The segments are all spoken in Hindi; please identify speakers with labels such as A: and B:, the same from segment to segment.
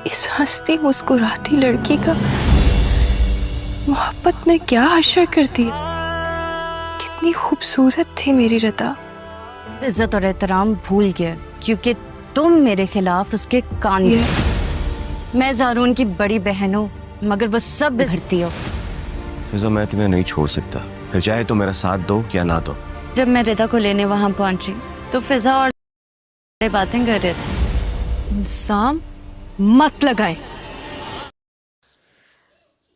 A: इस हंसती मुस्कुराती लड़की का मोहब्बत में क्या असर करती है। कितनी खूबसूरत थी मेरी रिदा।
B: इज्जत और एहतराम भूल गया क्योंकि तुम मेरे खिलाफ उसके कान
A: ये
B: मैं ज़ारून की बड़ी बहन हूँ, मगर वो सब बिगड़ती हो।
C: फिजा, मैं तुम्हें नहीं छोड़ सकता, फिर चाहे तो मेरा साथ दो या ना दो।
B: जब मैं रिदा को लेने वहां पहुंची तो फिजा और बातें कर रहे थे।
A: इल्जाम मत लगाए।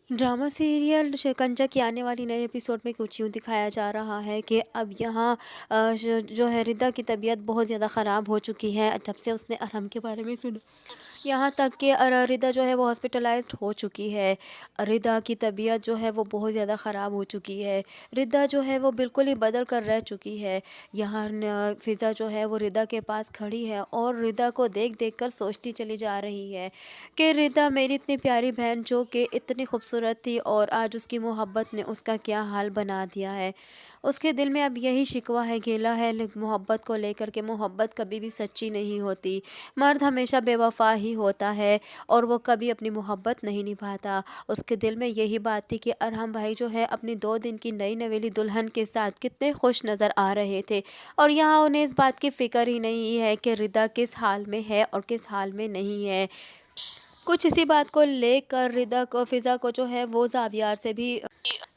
D: ड्रामा सीरियल शिकंजा की आने वाली नए एपिसोड में कुछ यूँ दिखाया जा रहा है कि अब यहाँ जो है रिदा की तबीयत बहुत ज़्यादा ख़राब हो चुकी है जब से उसने अरहम के बारे में सुना। यहाँ तक कि रिदा जो है वो हॉस्पिटलाइज्ड हो चुकी है। रिदा की तबीयत जो है वो बहुत ज़्यादा ख़राब हो चुकी है। रिदा जो है वो बिल्कुल ही बदल कर रह चुकी है। यहाँ फिज़ा जो है वो रिदा के पास खड़ी है और रिदा को देख देख कर सोचती चली जा रही है कि रिदा मेरी इतनी प्यारी बहन जो कि इतनी खूबसूरत थी और आज उसकी मोहब्बत ने उसका क्या हाल बना दिया है। उसके दिल में अब यही शिकवा है, गिला है मोहब्बत को लेकर के। मोहब्बत कभी भी सच्ची नहीं होती, मर्द हमेशा बेवफा ही होता है और वो कभी अपनी मोहब्बत नहीं निभाता। उसके दिल में यही बात थी कि अरहम भाई जो है अपनी 2 दिन की नई नवेली दुल्हन के साथ कितने खुश नज़र आ रहे थे और यहाँ उन्हें इस बात की फ़िक्र ही नहीं है कि रिदा किस हाल में है और किस हाल में नहीं है। कुछ इसी बात को लेकर रिदा को फिज़ा को जो है वो ज़ावियार से भी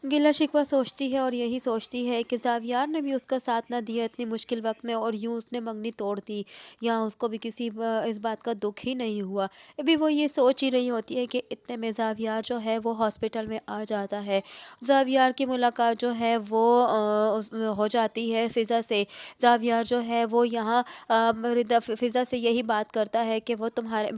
D: गिला शिकवा सोचती है और यही सोचती है कि ज़ावियार ने भी उसका साथ ना दिया इतनी मुश्किल वक्त में और यूँ उसने मंगनी तोड़ दी। यहाँ उसको भी किसी इस बात का दुख ही नहीं हुआ। अभी वो ये सोच ही रही होती है कि इतने में ज़ावियार जो है वो हॉस्पिटल में आ जाता है। ज़ावियार की मुलाकात जो है वो हो जाती है फ़िज़ा से। ज़ावियार जो है वो यहाँ फ़िज़ा से यही बात करता है कि वो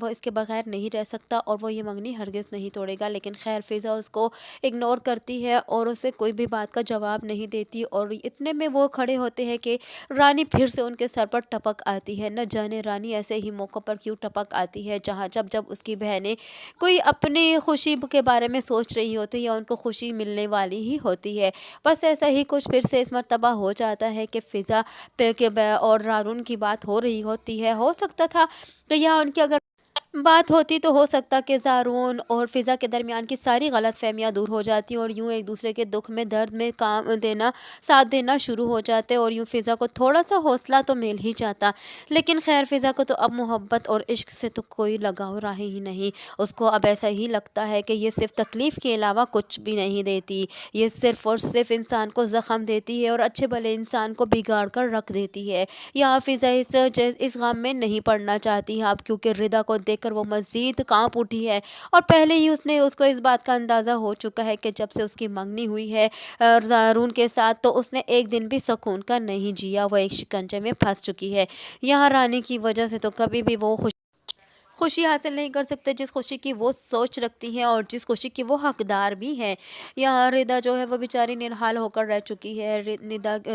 D: इसके बगैर नहीं रह सकता और वो ये मंगनी हरगिज़ नहीं तोड़ेगा। लेकिन खैर फ़िज़ा उसको इग्नोर करती है और उसे कोई भी बात का जवाब नहीं देती और इतने में वो खड़े होते हैं कि रानी फिर से उनके सर पर टपक आती है। न जाने रानी ऐसे ही मौक़ों पर क्यों टपक आती है जहाँ जब जब उसकी बहनें कोई अपनी खुशी के बारे में सोच रही होती है या उनको खुशी मिलने वाली ही होती है। बस ऐसा ही कुछ फिर से इस मर्तबा हो जाता है कि फ़िज़ा पे के और रारून की बात हो रही होती है। हो सकता था कि यहाँ उनकी अगर बात होती तो हो सकता कि ज़ारून और फ़िज़ा के दरमियान की सारी गलतफ़हमियाँ दूर हो जाती और यूँ एक दूसरे के दुख में दर्द में साथ देना शुरू हो जाते और यूँ फ़िज़ा को थोड़ा सा हौसला तो मिल ही जाता। लेकिन खैर फ़िज़ा को तो अब मोहब्बत और इश्क से तो कोई लगाव रहा ही नहीं। उसको अब ऐसा ही लगता है कि ये सिर्फ़ तकलीफ़ के अलावा कुछ भी नहीं देती। ये सिर्फ़ और सिर्फ़ इंसान को ज़ख्म देती है और अच्छे भले इंसान को बिगाड़ कर रख देती है। यहाँ फ़िज़ा इस गम में नहीं पड़ना चाहती अब क्योंकि रिदा को देखकर वो मज़ीद काँप उठी है और पहले ही उसको इस बात का अंदाज़ा हो चुका है कि जब से उसकी मंगनी हुई है ज़ारून के साथ तो उसने एक दिन भी सुकून का नहीं जिया। वो एक शिकंजे में फंस चुकी है। यहाँ रानी की वजह से तो कभी भी वो खुशी हासिल नहीं कर सकते जिस खुशी की वो सोच रखती हैं और जिस खुशी की वो हकदार भी हैं। यहाँ रिदा जो है वो बेचारी निरहाल होकर रह चुकी है।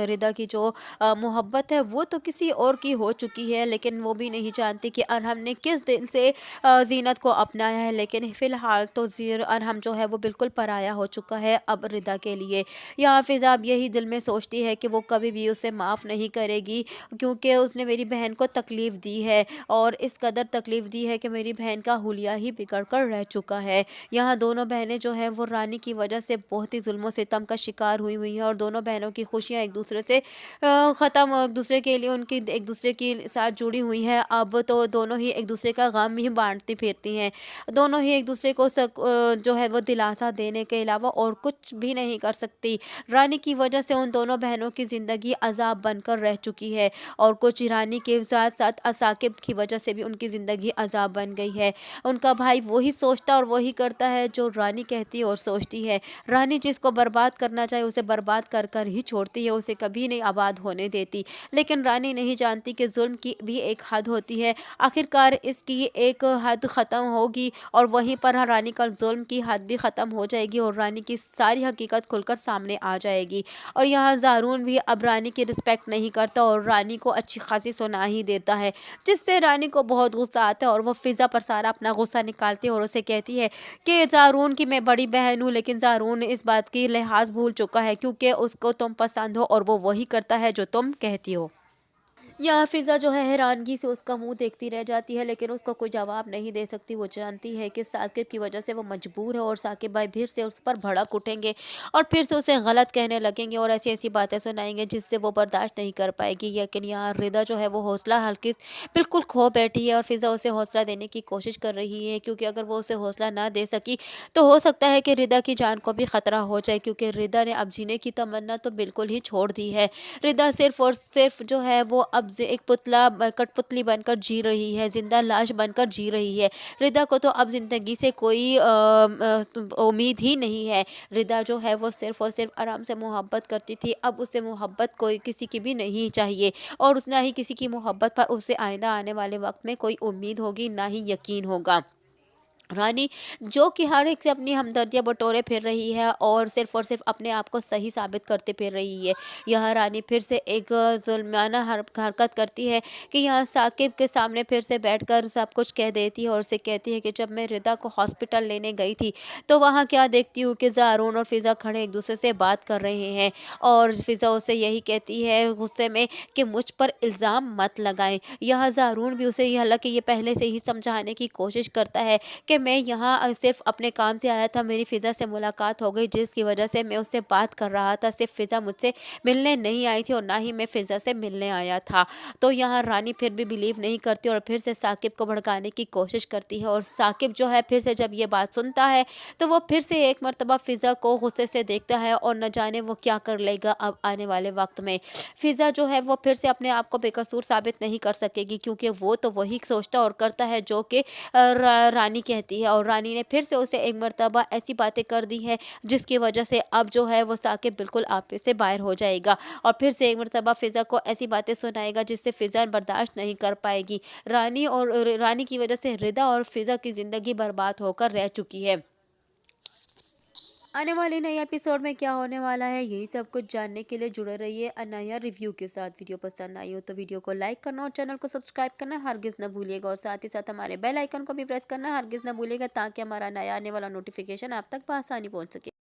D: रिदा की जो मोहब्बत है वो तो किसी और की हो चुकी है लेकिन वो भी नहीं जानती कि अरहम ने किस दिल से जीनत को अपनाया है। लेकिन फ़िलहाल तो अरहम जो है वो बिल्कुल पराया हो चुका है अब रिदा के लिए। यहाँ फ़िज़ा अब यही दिल में सोचती है कि वो कभी भी उसे माफ़ नहीं करेगी क्योंकि उसने मेरी बहन को तकलीफ़ दी है और इस कदर तकलीफ़ दी है कि मेरी बहन का हुलिया ही बिगड़ कर रह चुका है। यहाँ दोनों बहनें जो हैं वो रानी की वजह से बहुत ही जुल्म सितम का शिकार हुई हैं और दोनों बहनों की खुशियाँ एक दूसरे से ख़त्म एक दूसरे के लिए उनकी एक दूसरे के साथ जुड़ी हुई हैं। अब तो दोनों ही एक दूसरे का गम ही बांटती फिरती हैं। दोनों ही एक दूसरे को जो है वो दिलासा देने के अलावा और कुछ भी नहीं कर सकती। रानी की वजह से उन दोनों बहनों की ज़िंदगी अजाब बनकर रह चुकी है और कुछ रानी के साथ साथ असाकिब की वजह से भी उनकी ज़िंदगी अजाब बन गई है। उनका भाई वही सोचता और वही करता है जो रानी कहती है और सोचती है। रानी जिसको बर्बाद करना चाहे उसे बर्बाद कर कर ही छोड़ती है, उसे कभी नहीं आबाद होने देती। लेकिन रानी नहीं जानती कि जुल्म की भी एक हद होती है। आखिरकार इसकी एक हद ख़त्म होगी और वहीं पर रानी का जुल्म की हद भी ख़त्म हो जाएगी और रानी की सारी हकीकत खुलकर सामने आ जाएगी। और यहाँ ज़ारून भी अब रानी की रिस्पेक्ट नहीं करता और रानी को अच्छी खासी सुना ही देता है जिससे रानी को बहुत गुस्सा आता है और वो फ़िज़ा पर सारा अपना गुस्सा निकालती है और उसे कहती है कि ज़ारून की मैं बड़ी बहन हूँ। लेकिन ज़ारून इस बात की लिहाज भूल चुका है क्योंकि उसको तुम पसंद हो और वो वही करता है जो तुम कहती हो। यहाँ फिज़ा जो है हैरानगी से उसका मुंह देखती रह जाती है, लेकिन उसको कोई जवाब नहीं दे सकती। वो जानती है कि साकिब की वजह से वो मजबूर है और साकिब भाई फिर से उस पर भड़क उठेंगे और फिर से उसे गलत कहने लगेंगे और ऐसी ऐसी बातें सुनाएंगे जिससे वो बर्दाश्त नहीं कर पाएगी। लेकिन यहाँ रिदा जो है वो हौसला हल्की बिल्कुल खो बैठी है और फिज़ा उसे हौसला देने की कोशिश कर रही है, क्योंकि अगर वो उसे हौसला ना दे सकी तो हो सकता है कि रिदा की जान को भी खतरा हो जाए, क्योंकि रिदा ने अब जीने की तमन्ना तो बिल्कुल ही छोड़ दी है। रिदा सिर्फ और सिर्फ जो है वो अब एक कठपुतली बनकर जी रही है, जिंदा लाश बनकर जी रही है। रिदा को तो अब जिंदगी से कोई उम्मीद ही नहीं है। रिदा जो है वो सिर्फ और सिर्फ आराम से मोहब्बत करती थी, अब उसे मोहब्बत कोई किसी की भी नहीं चाहिए और ना ही किसी की मोहब्बत पर उसे आइंदा आने वाले वक्त में कोई उम्मीद होगी, ना ही यकीन होगा। रानी जो कि हर एक से अपनी हमदर्दियाँ बटोरे फिर रही है और सिर्फ अपने आप को सही साबित करते फिर रही है। यह रानी फिर से एक जुल्माना हरकत करती है कि यहाँ साकिब के सामने फिर से बैठकर सब कुछ कह देती है और उसे कहती है कि जब मैं रिदा को हॉस्पिटल लेने गई थी तो वहाँ क्या देखती हूँ कि ज़ारून और फ़िज़ा खड़े एक दूसरे से बात कर रहे हैं और फ़िज़ा उसे यही कहती है गुस्से में कि मुझ पर इल्ज़ाम मत लगाएं। यहाँ ज़ारून भी उसे हालांकि ये पहले से ही समझाने की कोशिश करता है कि मैं यहाँ सिर्फ अपने काम से आया था, मेरी फ़िज़ा से मुलाकात हो गई जिसकी वजह से मैं उससे बात कर रहा था। सिर्फ फ़िज़ा मुझसे मिलने नहीं आई थी और ना ही मैं फ़िज़ा से मिलने आया था। तो यहाँ रानी फिर भी बिलीव नहीं करती और फिर से साकिब को भड़काने की कोशिश करती है और साकिब जो है फिर से जब ये बात सुनता है तो वो फिर से एक मर्तबा फ़िज़ा को गुस्से से देखता है और न जाने वो क्या कर लेगा अब आने वाले वक्त में। फ़िज़ा जो है वो फिर से अपने आप को बेकसूर साबित नहीं कर सकेगी, क्योंकि वो तो वही सोचता और करता है जो कि रानी कहती है और रानी ने फिर से उसे एक मर्तबा ऐसी बातें कर दी है जिसकी वजह से अब जो है वो साकिब बिल्कुल आपे से बाहर हो जाएगा और फिर से एक मर्तबा फ़िज़ा को ऐसी बातें सुनाएगा जिससे फ़िज़ा बर्दाश्त नहीं कर पाएगी। रानी की वजह से रिदा और फ़िज़ा की ज़िंदगी बर्बाद होकर रह चुकी है। आने वाले नए एपिसोड में क्या होने वाला है यही सब कुछ जानने के लिए जुड़े रहिए अनया रिव्यू के साथ। वीडियो पसंद आई हो तो वीडियो को लाइक करना और चैनल को सब्सक्राइब करना हरगिज़ न भूलिएगा और साथ ही साथ हमारे बेल आइकन को भी प्रेस करना हरगिज़ न भूलिएगा, ताकि हमारा नया आने वाला नोटिफिकेशन आप तक बआसानी पहुंच सके।